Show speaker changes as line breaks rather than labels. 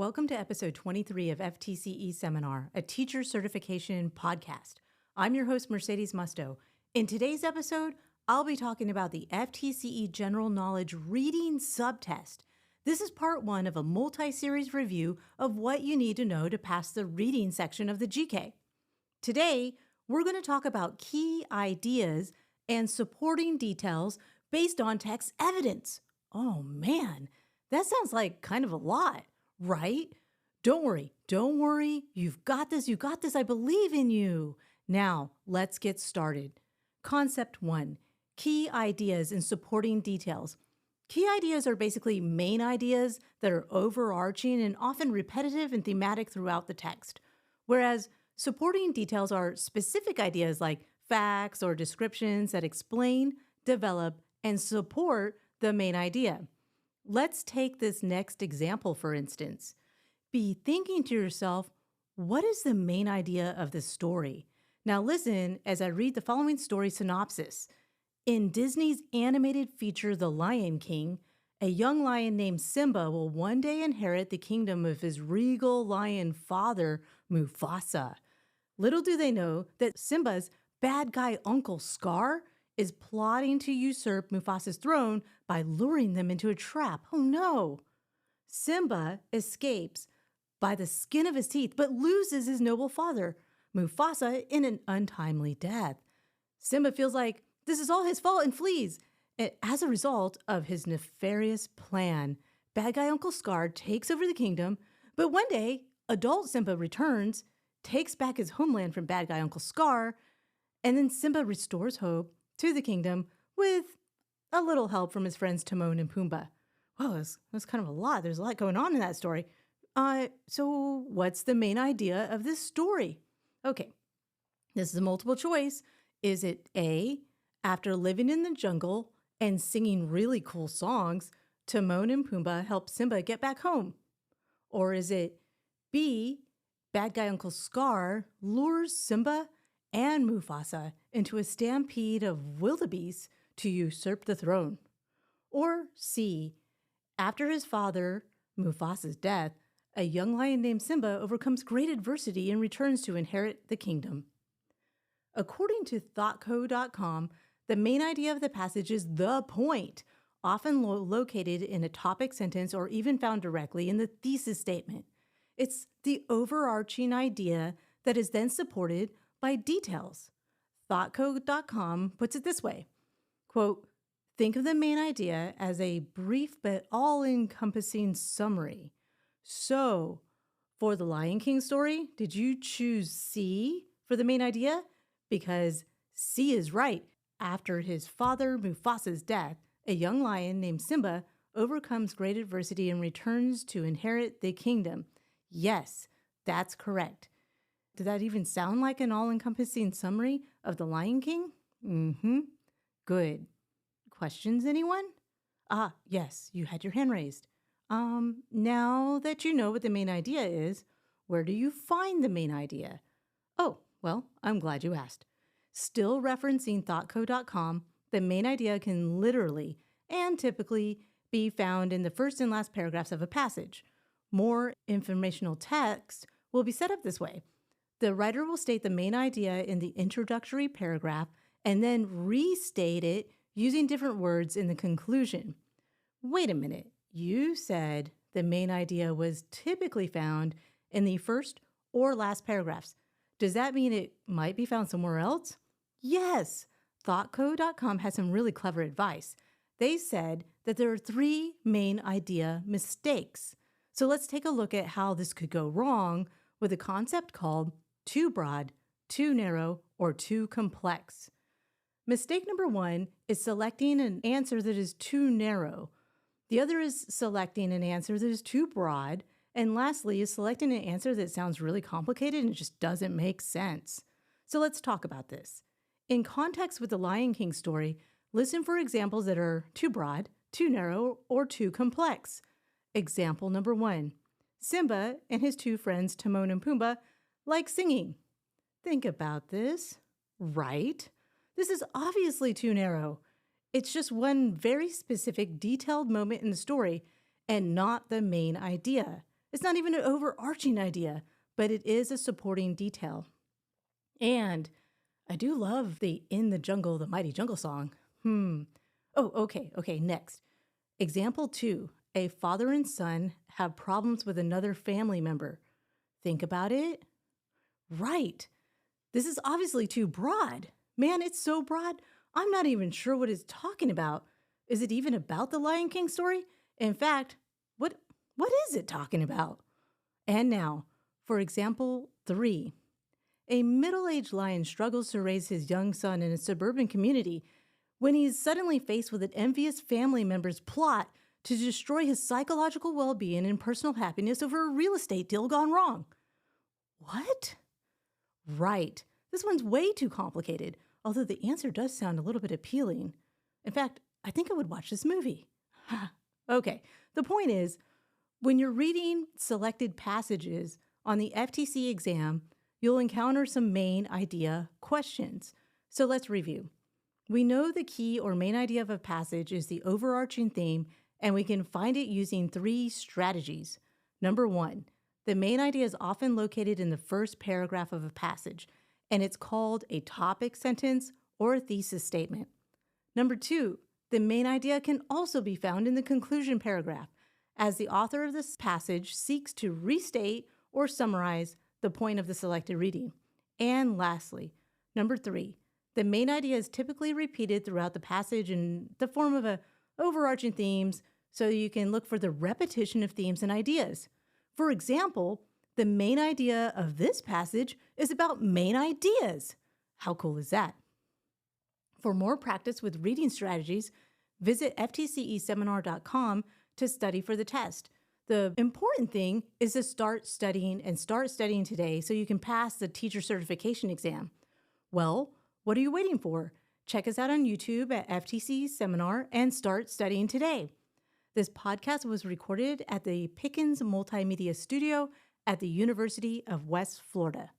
Welcome to episode 23 of FTCE Seminar, a teacher certification podcast. I'm your host, Mercedes Musto. In today's episode, I'll be talking about the FTCE General Knowledge Reading Subtest. This is part one of a multi-series review of what you need to know to pass the reading section of the GK. Today, we're going to talk about key ideas and supporting details based on text evidence. Oh man, that sounds like kind of a lot, right? Don't worry. You've got this. I believe in you. Now, let's get started. Concept 1, key ideas and supporting details. Key ideas are basically main ideas that are overarching and often repetitive and thematic throughout the text, whereas supporting details are specific ideas like facts or descriptions that explain, develop, and support the main idea. Let's take this next example, for instance. Be thinking to yourself, what is the main idea of this story? Now listen as I read the following story synopsis. In Disney's animated feature, The Lion King, a young lion named Simba will one day inherit the kingdom of his regal lion father, Mufasa. Little do they know that Simba's bad guy uncle Scar is plotting to usurp Mufasa's throne by luring them into a trap. Oh no! Simba escapes by the skin of his teeth, but loses his noble father, Mufasa, in an untimely death. Simba feels like this is all his fault and flees. As a result of his nefarious plan, bad guy Uncle Scar takes over the kingdom, but one day, adult Simba returns, takes back his homeland from bad guy Uncle Scar, and then Simba restores hope to the kingdom with a little help from his friends Timon and Pumbaa. Wow, that's kind of a lot. There's a lot going on in that story. So what's the main idea of this story? Okay, this is a multiple choice. Is it A, after living in the jungle and singing really cool songs, Timon and Pumbaa help Simba get back home? Or is it B, bad guy Uncle Scar lures Simba and Mufasa into a stampede of wildebeests to usurp the throne? Or C, after his father, Mufasa's death, a young lion named Simba overcomes great adversity and returns to inherit the kingdom. According to thoughtco.com, the main idea of the passage is the point, often located in a topic sentence or even found directly in the thesis statement. It's the overarching idea that is then supported by details. Thoughtco.com puts it this way, quote, think of the main idea as a brief but all-encompassing summary. So, for the Lion King story, did you choose C for the main idea? Because C is right. After his father Mufasa's death, a young lion named Simba overcomes great adversity and returns to inherit the kingdom. Yes, that's correct. Did that even sound like an all-encompassing summary of The Lion King? Mm-hmm. Good. Questions, anyone? Yes, you had your hand raised. Now that you know what the main idea is, where do you find the main idea? Oh, well, I'm glad you asked. Still referencing thoughtco.com, the main idea can literally and typically be found in the first and last paragraphs of a passage. More informational text will be set up this way. The writer will state the main idea in the introductory paragraph and then restate it using different words in the conclusion. Wait a minute, you said the main idea was typically found in the first or last paragraphs. Does that mean it might be found somewhere else? Yes, thoughtco.com has some really clever advice. They said that there are 3 main idea mistakes. So let's take a look at how this could go wrong with a concept called too broad, too narrow, or too complex. Mistake number 1 is selecting an answer that is too narrow. The other is selecting an answer that is too broad. And lastly is selecting an answer that sounds really complicated and just doesn't make sense. So let's talk about this. In context with the Lion King story, listen for examples that are too broad, too narrow, or too complex. Example number 1. Simba and his 2 friends Timon and Pumbaa like singing. Think about this, right? This is obviously too narrow. It's just one very specific detailed moment in the story and not the main idea. It's not even an overarching idea, but it is a supporting detail. And I do love the In the Jungle, the Mighty Jungle song. Oh, okay, next. Example 2, a father and son have problems with another family member. Think about it. Right. This is obviously too broad. Man, it's so broad, I'm not even sure what it's talking about. Is it even about the Lion King story? In fact, what is it talking about? And now, for example 3. A middle-aged lion struggles to raise his young son in a suburban community when he is suddenly faced with an envious family member's plot to destroy his psychological well-being and personal happiness over a real estate deal gone wrong. What? Right. This one's way too complicated, although the answer does sound a little bit appealing. In fact, I think I would watch this movie. Okay, the point is, when you're reading selected passages on the FTCE exam, you'll encounter some main idea questions. So let's review. We know the key or main idea of a passage is the overarching theme, and we can find it using 3 strategies. Number 1, the main idea is often located in the first paragraph of a passage, and it's called a topic sentence or a thesis statement. Number 2, the main idea can also be found in the conclusion paragraph, as the author of this passage seeks to restate or summarize the point of the selected reading. And lastly, number 3, the main idea is typically repeated throughout the passage in the form of overarching themes, so you can look for the repetition of themes and ideas. For example, the main idea of this passage is about main ideas. How cool is that? For more practice with reading strategies, visit ftceseminar.com to study for the test. The important thing is to start studying today so you can pass the teacher certification exam. Well, what are you waiting for? Check us out on YouTube at FTCE Seminar and start studying today. This podcast was recorded at the Pickens Multimedia Studio at the University of West Florida.